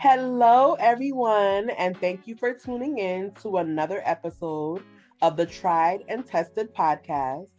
Hello, everyone, and thank you for tuning in to another episode of the Tried and Tested podcast.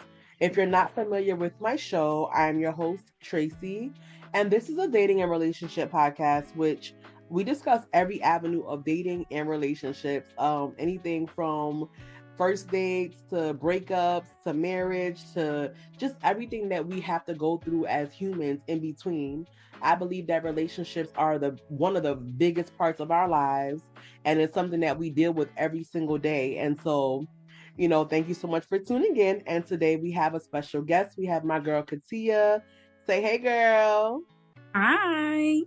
If you're not familiar with my show, I'm your host, Tracy, and this is a dating and relationship podcast, which we discuss every avenue of dating and relationships, anything from first dates to breakups to marriage to just everything that we have to go through as humans in between. I believe that relationships are the one of the biggest parts of our lives, and it's something that we deal with every single day. And so, thank you so much for tuning in. And today we have a special guest. We have my girl Katia. Say hey, girl. Hi.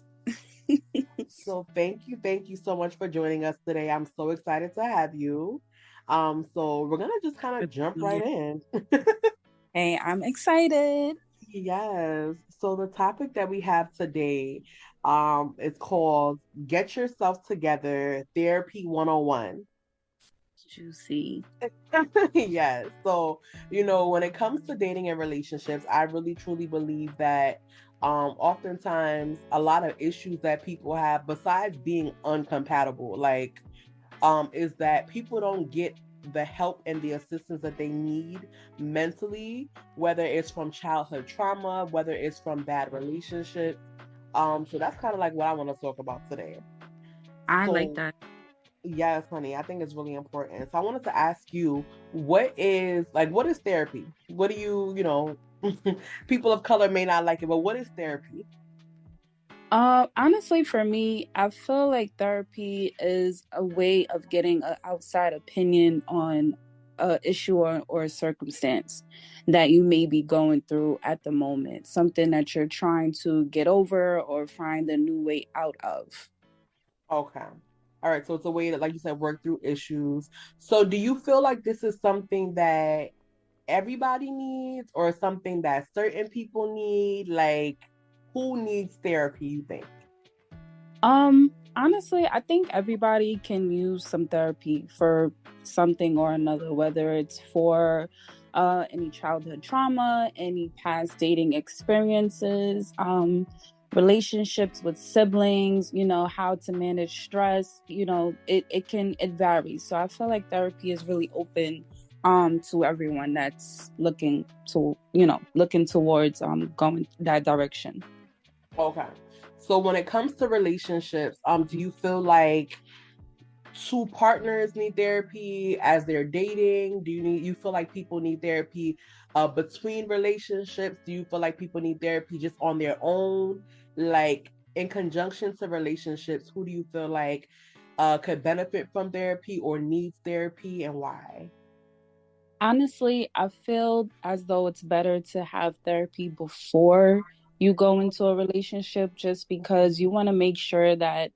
So thank you so much for joining us today. I'm so excited to have you. So we're gonna just kind of jump right Yeah. in. Hey, I'm excited. Yes. So the topic that we have today is called Get Yourself Together Therapy 101. Juicy. Yes. So, when it comes to dating and relationships, I really truly believe that oftentimes a lot of issues that people have besides being uncompatible, is that people don't get the help and the assistance that they need mentally, whether it's from childhood trauma, whether it's from bad relationships. So that's kind of like what I want to talk about today. I like So that. yes, honey, I think it's really important. So I wanted to ask you, what is therapy? What do people of color may not like it, but what is therapy? Honestly, for me, I feel like therapy is a way of getting an outside opinion on a issue or a circumstance that you may be going through at the moment, something that you're trying to get over or find a new way out of. Okay. All right. So it's a way to, like you said, work through issues. So do you feel like this is something that everybody needs or something that certain people need? Like, who needs therapy, you think? Honestly, I think everybody can use some therapy for something or another, whether it's for any childhood trauma, any past dating experiences, relationships with siblings, how to manage stress, it varies. So I feel like therapy is really open to everyone that's looking towards going that direction. Okay. So when it comes to relationships, do you feel like two partners need therapy as they're dating? You feel like people need therapy between relationships? Do you feel like people need therapy just on their own? Like in conjunction to relationships, who do you feel like could benefit from therapy or needs therapy and why? Honestly, I feel as though it's better to have therapy before you go into a relationship just because you want to make sure that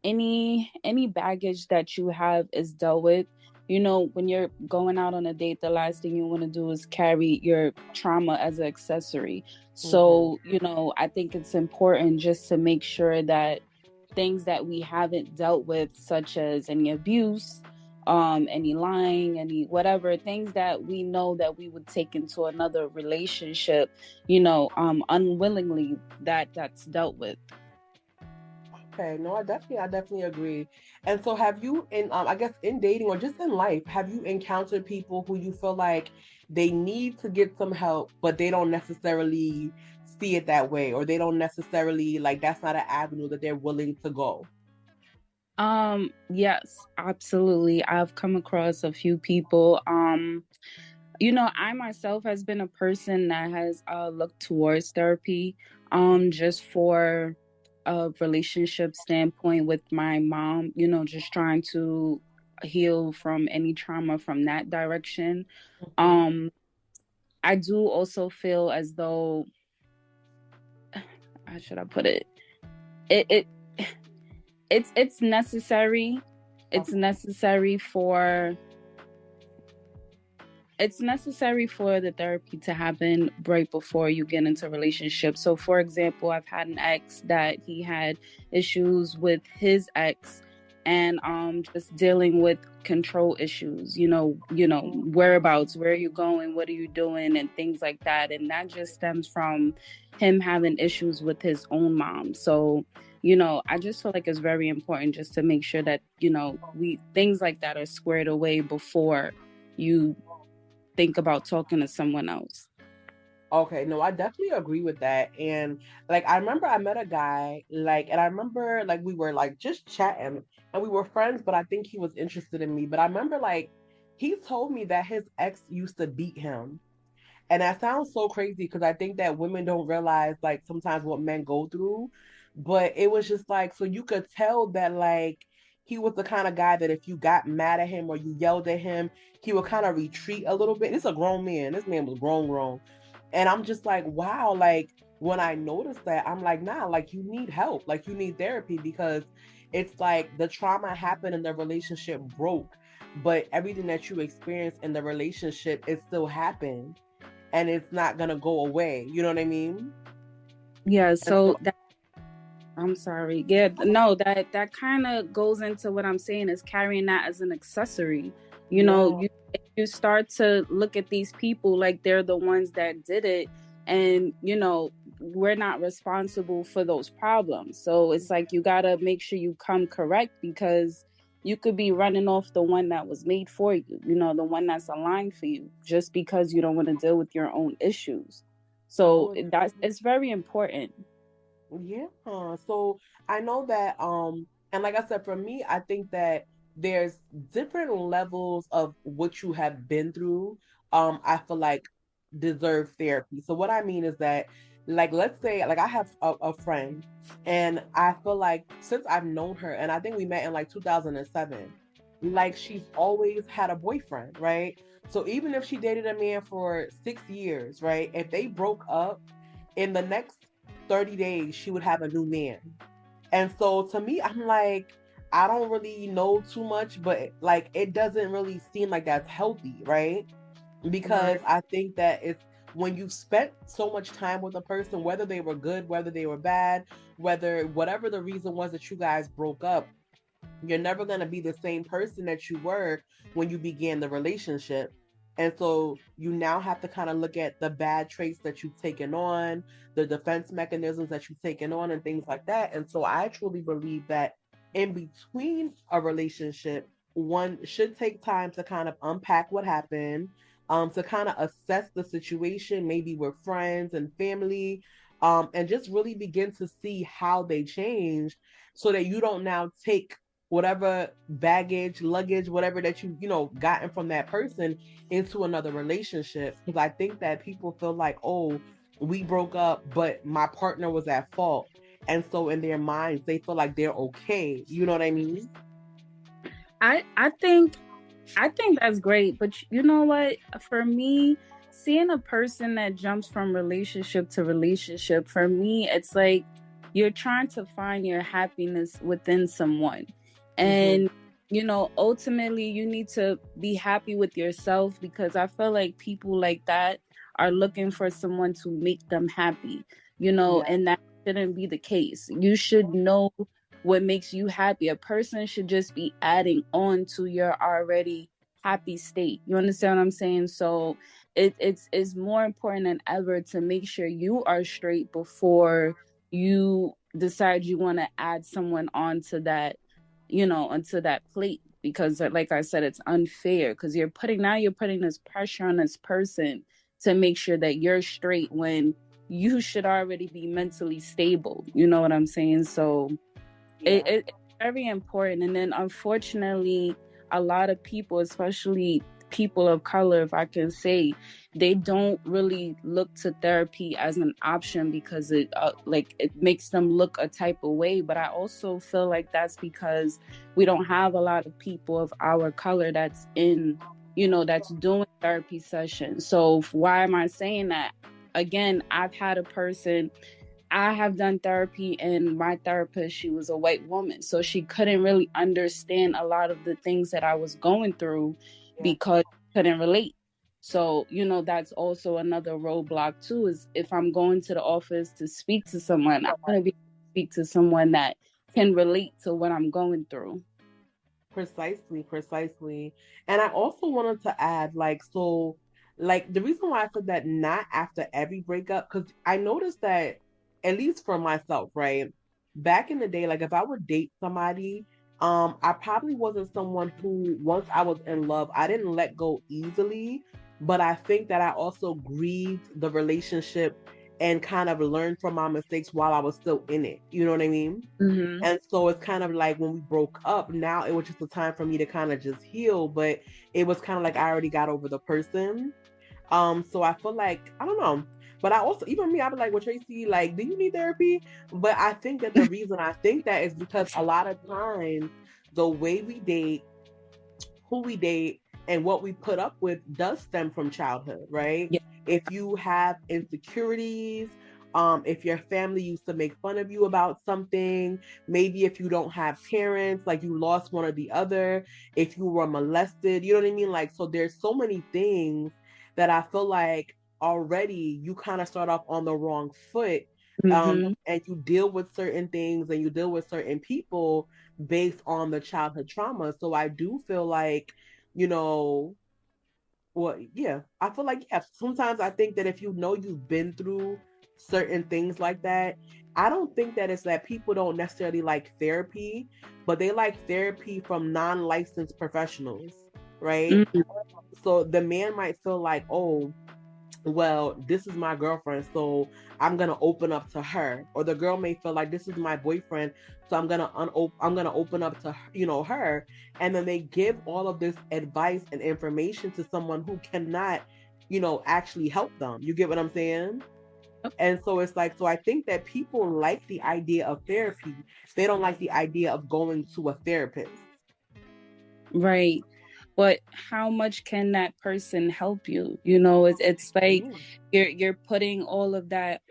any baggage that you have is dealt with. When you're going out on a date, the last thing you want to do is carry your trauma as an accessory. Mm-hmm. So, I think it's important just to make sure that things that we haven't dealt with, such as any abuse, any lying, any whatever, things that we know that we would take into another relationship, unwillingly, that's dealt with. Okay, no, I definitely agree. And so have you I guess in dating or just in life, have you encountered people who you feel like they need to get some help, but they don't necessarily see it that way, or they don't necessarily like that's not an avenue that they're willing to go? Yes, absolutely. I've come across a few people. I myself has been a person that has looked towards therapy, just for a relationship standpoint with my mom, just trying to heal from any trauma from that direction. Mhm. Um, I do also feel as though, how should I put it? It it's necessary. It's Okay. necessary for it's necessary for the therapy to happen right before you get into a relationship. So for example, I've had an ex that he had issues with his ex, and just dealing with control issues, whereabouts, where are you going, what are you doing, and things like that. And that just stems from him having issues with his own mom. So I just feel like it's very important just to make sure that, we things like that are squared away before you think about talking to someone else. Okay, no, I definitely agree with that. And like I remember I met a guy, like, and I remember like we were like just chatting and we were friends, but I think he was interested in me. But I remember like he told me that his ex used to beat him. And that sounds so crazy because I think that women don't realize like sometimes what men go through. But it was just like, so you could tell that like he was the kind of guy that if you got mad at him or you yelled at him, he would kind of retreat a little bit. This is a grown man. This man was grown, grown. And I'm just like, wow, like when I noticed that, I'm like, nah, like you need help, like you need therapy because it's like the trauma happened and the relationship broke, but everything that you experienced in the relationship, it still happened and it's not gonna go away. You know what I mean? Yeah, And so so, that I'm sorry. Yeah, no, that kind of goes into what I'm saying is carrying that as an accessory. yeah, You start to look at these people like they're the ones that did it, and we're not responsible for those problems. So it's like you gotta make sure you come correct because you could be running off the one that was made for you, the one that's aligned for you, just because you don't want to deal with your own issues. So so that's it's very important. yeah. So I know that and like I said, for me, I think that there's different levels of what you have been through. I feel like deserve therapy. So what I mean is that like let's say like I have a friend and I feel like since I've known her and I think we met in like 2007, like she's always had a boyfriend, right? So even if she dated a man for 6 years, right? If they broke up in the next 30 days, she would have a new man. And so to me, I'm like, I don't really know too much, but like it doesn't really seem like that's healthy, right? Because Right. I think that it's when you've spent so much time with a person, whether they were good, whether they were bad, whether whatever the reason was that you guys broke up, you're never going to be the same person that you were when you began the relationship. And so you now have to kind of look at the bad traits that you've taken on, the defense mechanisms that you've taken on, and things like that. And so I truly believe that in between a relationship, one should take time to kind of unpack what happened, to kind of assess the situation, maybe with friends and family, and just really begin to see how they changed so that you don't now take whatever baggage, luggage, whatever that gotten from that person into another relationship. Because I think that people feel like, oh, we broke up, but my partner was at fault. And so in their minds, they feel like they're okay. You know what I mean? I think that's great, but you know what? For me, seeing a person that jumps from relationship to relationship, for me, it's like you're trying to find your happiness within someone. Mm-hmm. And ultimately you need to be happy with yourself because I feel like people like that are looking for someone to make them happy, Yeah. and that shouldn't be the case. You should know what makes you happy. A person should just be adding on to your already happy state. You understand what I'm saying? So it's more important than ever to make sure you are straight before you decide you want to add someone onto that, onto that plate. Because like I said, it's unfair because you're putting this pressure on this person to make sure that you're straight when you should already be mentally stable. You know what I'm saying? So Yeah. it's very important. And then unfortunately, a lot of people, especially people of color, if I can say, they don't really look to therapy as an option because it makes them look a type of way. But I also feel like that's because we don't have a lot of people of our color that's that's doing therapy sessions. So why am I saying that? Again, I have done therapy, and my therapist, she was a white woman. So she couldn't really understand a lot of the things that I was going through Yeah. because she couldn't relate. So, that's also another roadblock too, is if I'm going to the office to speak to someone, I want to be able to speak to someone that can relate to what I'm going through. Precisely, precisely. And I also wanted to add, like, so, like, the reason why I said that not after every breakup, because I noticed that, at least for myself, right? back in the day, like if I would date somebody, I probably wasn't someone who, once I was in love, I didn't let go easily, but I think that I also grieved the relationship and kind of learned from my mistakes while I was still in it. You know what I mean? Mm-hmm. And so it's kind of like when we broke up, now it was just a time for me to kind of just heal, but it was kind of like I already got over the person. So I feel like, I don't know. But I also, even me, I was like, well, Tracy, like, do you need therapy? But I think that the reason I think that is because a lot of times the way we date, who we date, and what we put up with does stem from childhood, right? Yeah. If you have insecurities, if your family used to make fun of you about something, maybe if you don't have parents, like you lost one or the other, if you were molested, you know what I mean? Like, so there's so many things that I feel like already you kind of start off on the wrong foot. Mm-hmm. And you deal with certain things and you deal with certain people based on the childhood trauma. So I do feel like, you know, well, yeah, I feel like, yeah, sometimes I think that if you know you've been through certain things like that, I don't think that it's that people don't necessarily like therapy, but they like therapy from non-licensed professionals, right? Mm-hmm. So the man might feel like, oh, well, this is my girlfriend, so I'm gonna open up to her. Or the girl may feel like this is my boyfriend, so I'm gonna open up to her. And then they give all of this advice and information to someone who cannot, actually help them. You get what I'm saying? And so it's like, so I think that people like the idea of therapy. They don't like the idea of going to a therapist. Right. But how much can that person help you? It's like Mhm. you're putting all of that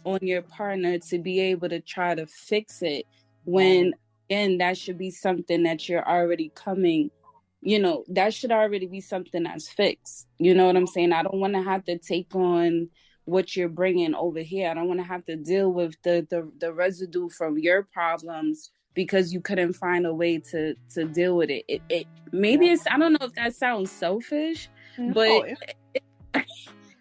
on your partner to be able to try to fix it, Yes. when again that should be something that you're already coming, that should already be something that's fixed. You know what I'm saying? I don't want to have to take on what you're bringing over here. I don't want to have to deal with the residue from your problems because you couldn't find a way to deal with it. It maybe Yeah. it's, I don't know if that sounds selfish, No. but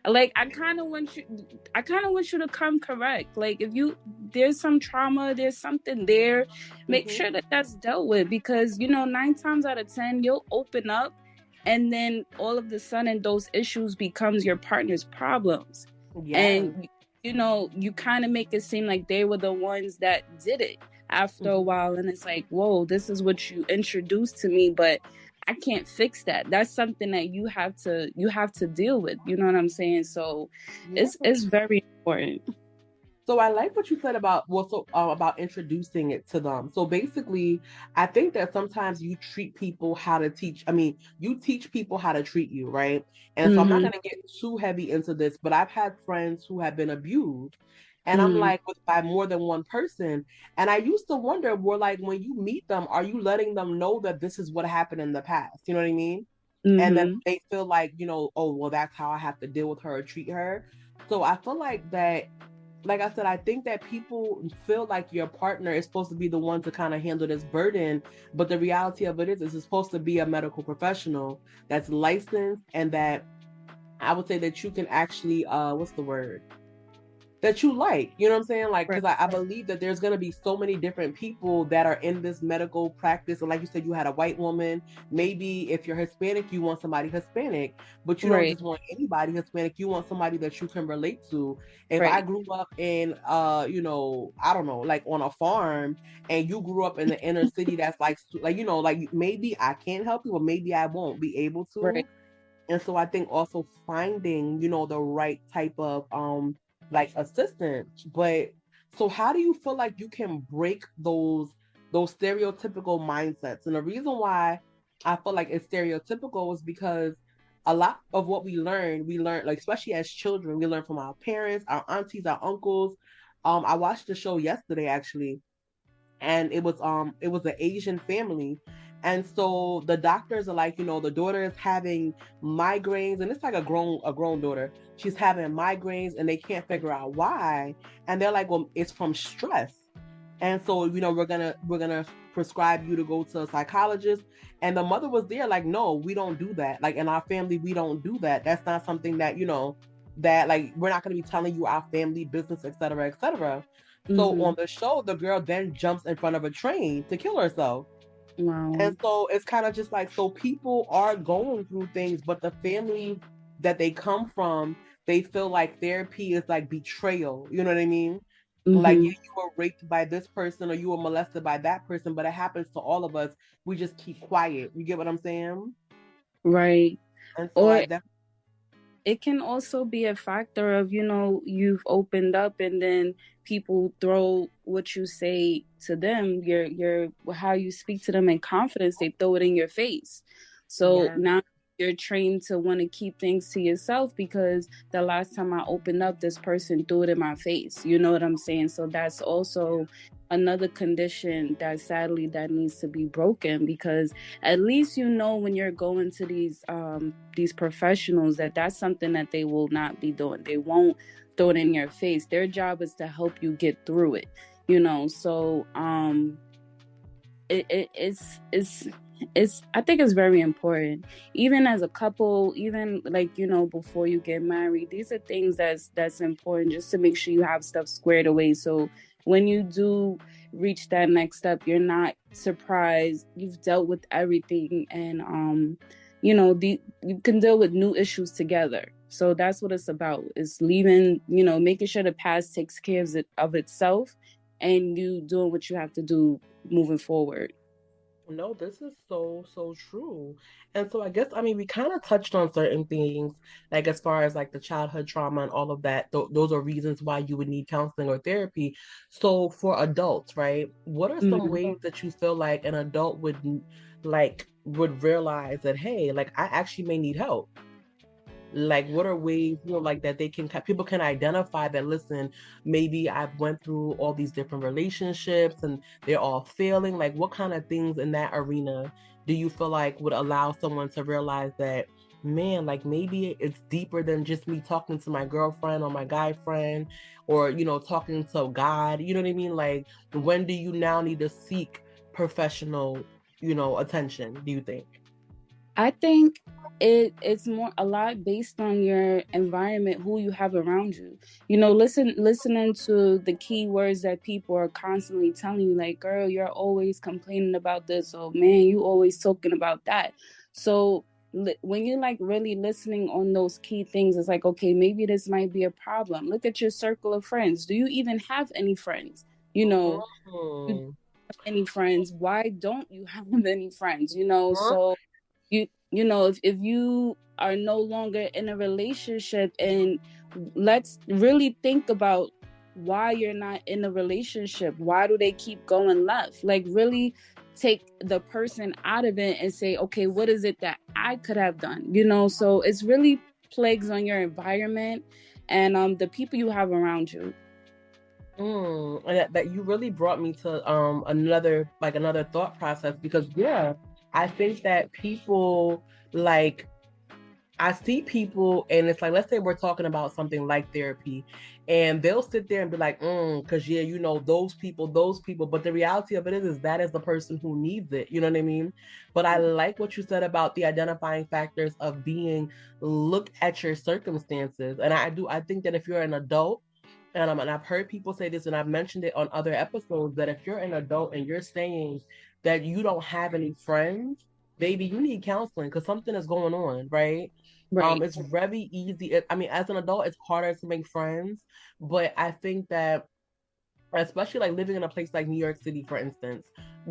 like I kind of want you to come correct. Like if you there's some trauma, there's something there, make Mhm. sure that that's dealt with, because 9 times out of 10 you'll open up, and then all of the sudden those issues becomes your partner's problems. Yes. And you kind of make it seem like they were the ones that did it after a Mhm. while, and it's like, whoa, this is what you introduced to me, but I can't fix that. That's something that you have to deal with. You know what I'm saying? So Yeah. it's very important. So I like what you said about, well, so about introducing it to them. So basically, I think that sometimes you treat people how to teach. I mean, you teach people how to treat you, right? And so I'm not Mm-hmm. going to get too heavy into this, but I've had friends who have been abused, and I'm Mm-hmm. like, by more than one person. And I used to wonder, well, like when you meet them, are you letting them know that this is what happened in the past? You know what I mean? And then Mm-hmm. they feel like, oh, well, that's how I have to deal with her or treat her. So I feel like that, like I said, I think that people feel like your partner is supposed to be the one to kind of handle this burden, but the reality of it is, it's supposed to be a medical professional that's licensed, and that I would say that you can actually, what's the word? That you like, you know what I'm saying? Like, Right. because I believe that there's going to be so many different people that are in this medical practice. And like you said, you had a white woman. Maybe if you're Hispanic, you want somebody Hispanic, but you don't Right. just want anybody Hispanic. You want somebody that you can relate to. If I Right. grew up in, I don't know, like on a farm, and you grew up in the inner city, that's like, like maybe I can help you, or maybe I won't be able to. Right. And so I think also finding, the right type of like assistance. But so how do you feel like you can break those stereotypical mindsets? And the reason why I feel like it's stereotypical is because a lot of what we learn, like especially as children, we learn from our parents, our aunties, our uncles. I watched the show yesterday actually, and it was an Asian family. And so the doctors are like, the daughter is having migraines, and it's like a grown daughter. She's having migraines and they can't figure out why. And they're like, well, it's from stress. And so, we're gonna prescribe you to go to a psychologist. And the mother was there, like, no, we don't do that. Like in our family, we don't do that. That's not something that, that like we're not gonna be telling you our family business, et cetera, et cetera. So Mm-hmm. on the show, the girl then jumps in front of a train to kill herself. Wow. And so it's kind of just like, so people are going through things, but the family that they come from, they feel like therapy is like betrayal. You know what I mean? Like, yeah, Mm-hmm. you were raped by this person or you were molested by that person, but it happens to all of us. We just keep quiet. You get what I'm saying? Right. And so I Or definitely. it can also be a factor of, you've opened up and then people throw what you say to them, your how you speak to them in confidence, they throw it in your face. So Yeah. now you're trained to want to keep things to yourself because the last time I opened up, this person threw it in my face. You know what I'm saying? So that's also another condition that sadly that needs to be broken, because at least when you're going to these professionals that that's something that they will not be doing. They won't throw it in your face. Their job is to help you get through it, so it's I think it's very important, even as a couple, even like before you get married. These are things that's important, just to make sure you have stuff squared away, so when you do reach that next step, you're not surprised. You've dealt with everything, and you can deal with new issues together. So that's what it's about, is leaving, making sure the past takes care of itself, and you doing what you have to do moving forward. No, this is so, so true. And so I guess, I mean, we kind of touched on certain things, like as far as like the childhood trauma and all of that. Those are reasons why you would need counseling or therapy. So for adults, right, what are some Mhm. ways that you feel like an adult would realize that, hey, like I actually may need help? Like what are ways, like that people can identify that, listen, maybe I've went through all these different relationships and they're all failing. Like what kind of things in that arena do you feel like would allow someone to realize that, man, like maybe it's deeper than just me talking to my girlfriend or my guy friend, or talking to God? You know what I mean? Like, when do you now need to seek professional attention, do you think? I think it's more a lot based on your environment, who you have around you. Listening to the key words that people are constantly telling you, like, girl, you're always complaining about this, or man, you always talking about that. So when you're like really listening on those key things, it's like, okay, maybe this might be a problem. Look at your circle of friends. Do you even have any friends? You know, you don't Mm-hmm. have any friends. Why don't you have any friends? So if you are no longer in a relationship, and let's really think about why you're not in a relationship. Why do they keep going left? Like, really take the person out of it and say, okay, what is it that I could have done? So it's really plagues on your environment and the people you have around you. And that you really brought me to another thought process, because yeah, I think that people, like, I see people and it's like, let's say we're talking about something like therapy, and they'll sit there and be like, because yeah, those people. But the reality of it is that is the person who needs it. You know what I mean? But I like what you said about the identifying factors of being, look at your circumstances. And I think that if you're an adult, and I've heard people say this, and I've mentioned it on other episodes, that if you're an adult and you're saying that you don't have any friends, baby, you need counseling because something is going on, right? Right. It's very easy. I mean, as an adult, it's harder to make friends, but I think that, especially like living in a place like New York City, for instance,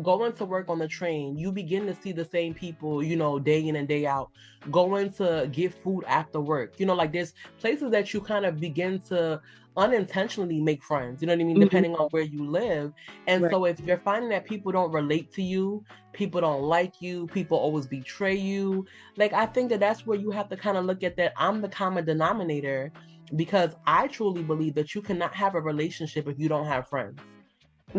going to work on the train, you begin to see the same people, day in and day out. Going to get food after work, like there's places that you kind of begin to unintentionally make friends, you know what I mean, Mhm. depending on where you live. And Right. so if you're finding that people don't relate to you, people don't like you, people always betray you, like I think that that's where you have to kind of look at that, I'm the common denominator, because I truly believe that you cannot have a relationship if you don't have friends.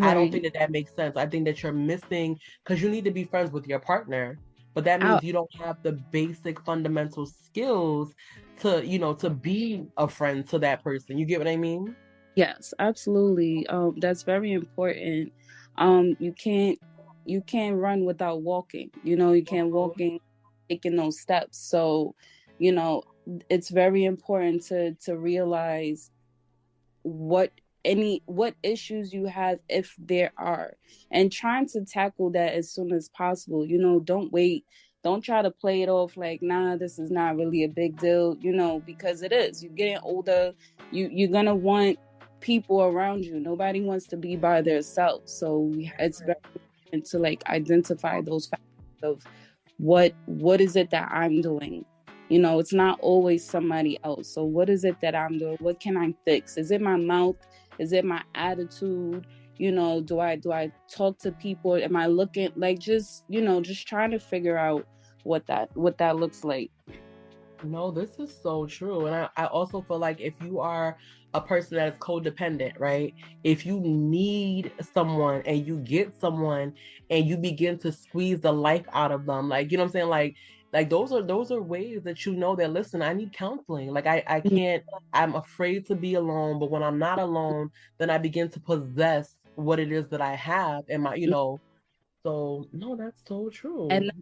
I don't Right. think that that makes sense. I think that you're missing, because you need to be friends with your partner, but that Out. means you don't have the basic fundamental skills to, to be a friend to that person. You get what I mean? Yes, absolutely. That's very important. You can't run without walking. You can't walking, taking those steps. So, you know, it's very important to realize what what issues you have, if there are, and trying to tackle that as soon as possible. Don't wait. Don't try to play it off like, nah, this is not really a big deal, because it is. You're getting older. You're gonna want people around you. Nobody wants to be by themselves. So it's very important to like identify those factors of what is it that I'm doing. It's not always somebody else. So what is it that I'm doing? What can I fix? Is it my mouth? Is it my attitude? Do I talk to people? Am I looking like just trying to figure out what that looks like. No, this is so true. And I also feel like if you are a person that is codependent, right? If you need someone and you get someone and you begin to squeeze the life out of them, like, you know what I'm saying? Like those are ways that that, listen, I need counseling. Like I can't, I'm afraid to be alone, but when I'm not alone, then I begin to possess what it is that I have and so no, that's so true. And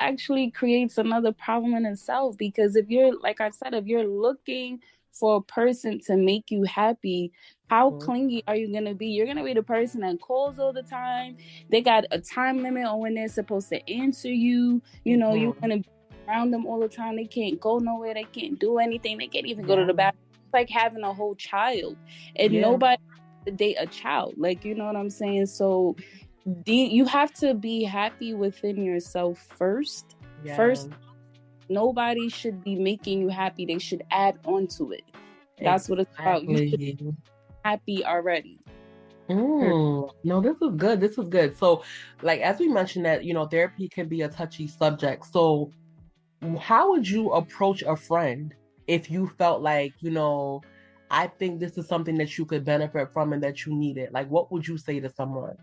actually creates another problem in itself, because if you're, like I said, if you're looking for a person to make you happy, how clingy are you going to be? You're going to be the person that calls all the time. They got a time limit on when they're supposed to answer you. You're going to be around them all the time. They can't go nowhere. They can't do anything. They can't even go to the bathroom. It's like having a whole child, and nobody to date a child. Like, you know what I'm saying? So you have to be happy within yourself first. First, nobody should be making you happy. They should add on to it. That's what it's about. You should be happy already. No, this is good. So, like, as we mentioned that, therapy can be a touchy subject. So how would you approach a friend if you felt like, I think this is something that you could benefit from and that you need it? Like, what would you say to someone?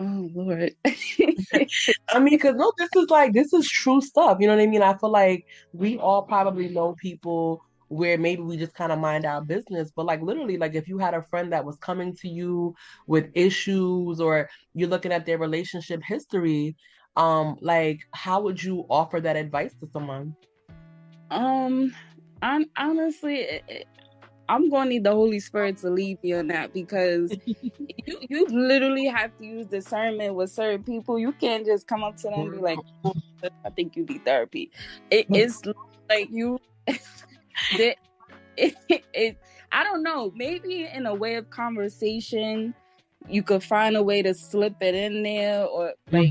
Oh, Lord. I mean, because no, this is true stuff. You know what I mean? I feel like we all probably know people where maybe we just kind of mind our business, but like literally, like if you had a friend that was coming to you with issues or you're looking at their relationship history, like how would you offer that advice to someone? Honestly, I'm going to need the Holy Spirit to lead me on that, because you literally have to use discernment with certain people. You can't just come up to them and be like, I think you need therapy. It's like you, I don't know, maybe in a way of conversation, you could find a way to slip it in there, or like,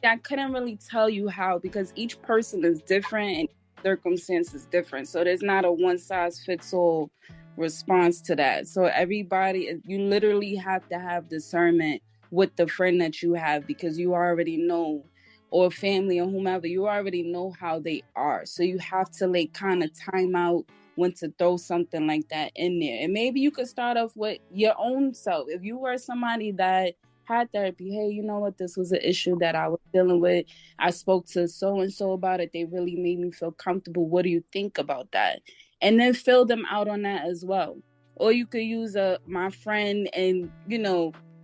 I couldn't really tell you how, because each person is different and circumstances different. So there's not a one size fits all response to that. So you literally have to have discernment with the friend that you have, because you already know, or family or whomever, you already know how they are. So you have to like kind of time out when to throw something like that in there. And maybe you could start off with your own self. If you were somebody that had therapy, hey, you know what, this was an issue that I was dealing with. I spoke to so-and-so about it. They really made me feel comfortable. What do you think about that? And then fill them out on that as well. Or you could use my friend and,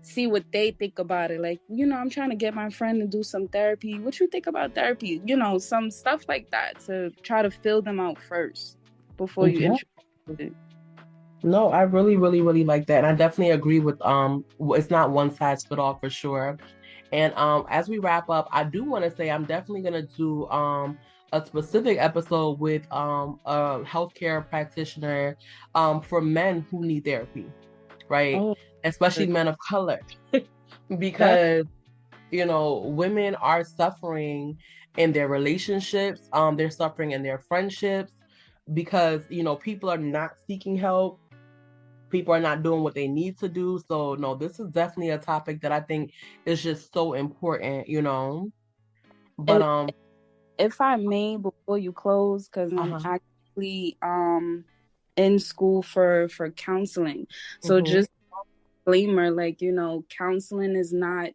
see what they think about it. Like, I'm trying to get my friend to do some therapy. What you think about therapy? Some stuff like that, to try to fill them out first before you introduce it. No, I really, really, really like that. And I definitely agree with it's not one size fit all for sure. And as we wrap up, I do want to say I'm definitely gonna do a specific episode with a healthcare practitioner for men who need therapy, right? Especially men of color. Because women are suffering in their relationships, they're suffering in their friendships because people are not seeking help. People are not doing what they need to do. So no, this is definitely a topic that I think is just so important, But if I may, before you close, because I'm actually in school for counseling. So just disclaimer, like, counseling is not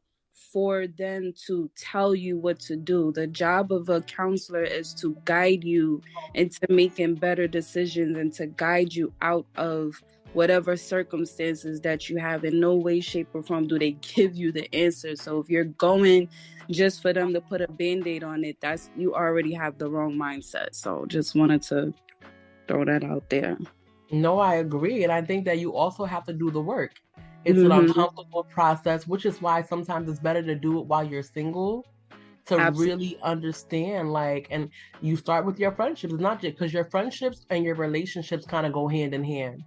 for them to tell you what to do. The job of a counselor is to guide you into making better decisions and to guide you out of whatever circumstances that you have. In no way, shape, or form do they give you the answer. So if you're going just for them to put a Band-Aid on it, you already have the wrong mindset. So just wanted to throw that out there. No, I agree. And I think that you also have to do the work. It's an Mm-hmm. uncomfortable process, which is why sometimes it's better to do it while you're single to Absolutely. really understand, like, and you start with your friendships. It's not just because your friendships and your relationships kind of go hand in hand.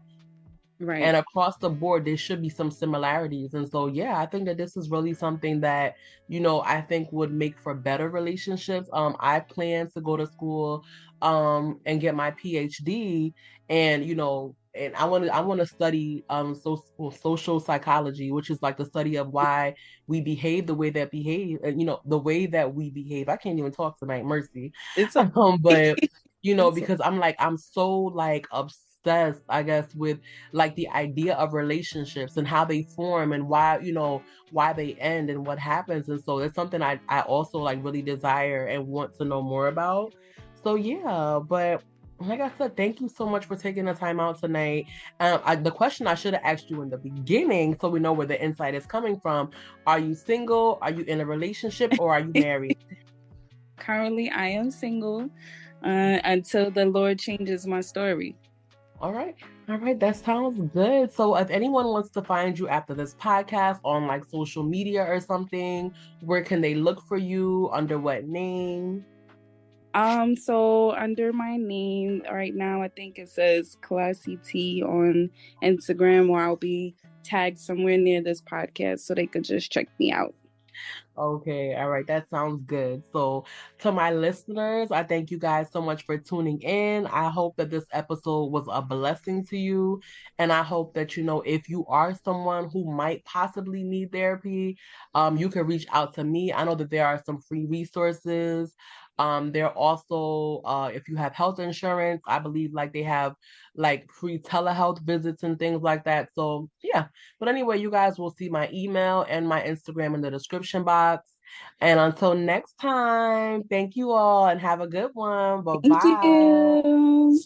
Right. And across the board, there should be some similarities. And so, yeah, I think that this is really something that, I think would make for better relationships. I plan to go to school, and get my PhD, and, and I want to study social psychology, which is like the study of why we behave the way that behave, and, the way that we behave. I can't even talk tonight, mercy. It's But okay. It's because I'm so like obsessed, I guess, with like the idea of relationships and how they form and why they end and what happens. And so it's something I also like really desire and want to know more about. So yeah, but like I said, thank you so much for taking the time out tonight. The question I should have asked you in the beginning, so we know where the insight is coming from: are you single? Are you in a relationship? Or are you married? Currently, I am single until the Lord changes my story. All right. All right. That sounds good. So if anyone wants to find you after this podcast on like social media or something, where can they look for you? Under what name? So under my name right now, I think it says Classy T on Instagram, or I'll be tagged somewhere near this podcast so they could just check me out. Okay, all right, that sounds good. So, to my listeners, I thank you guys so much for tuning in. I hope that this episode was a blessing to you. And I hope that, if you are someone who might possibly need therapy, you can reach out to me. I know that there are some free resources. There also, if you have health insurance, I believe like they have like free telehealth visits and things like that. So, yeah. But anyway, you guys will see my email and my Instagram in the description box. And until next time, thank you all and have a good one. Bye Thank bye. you.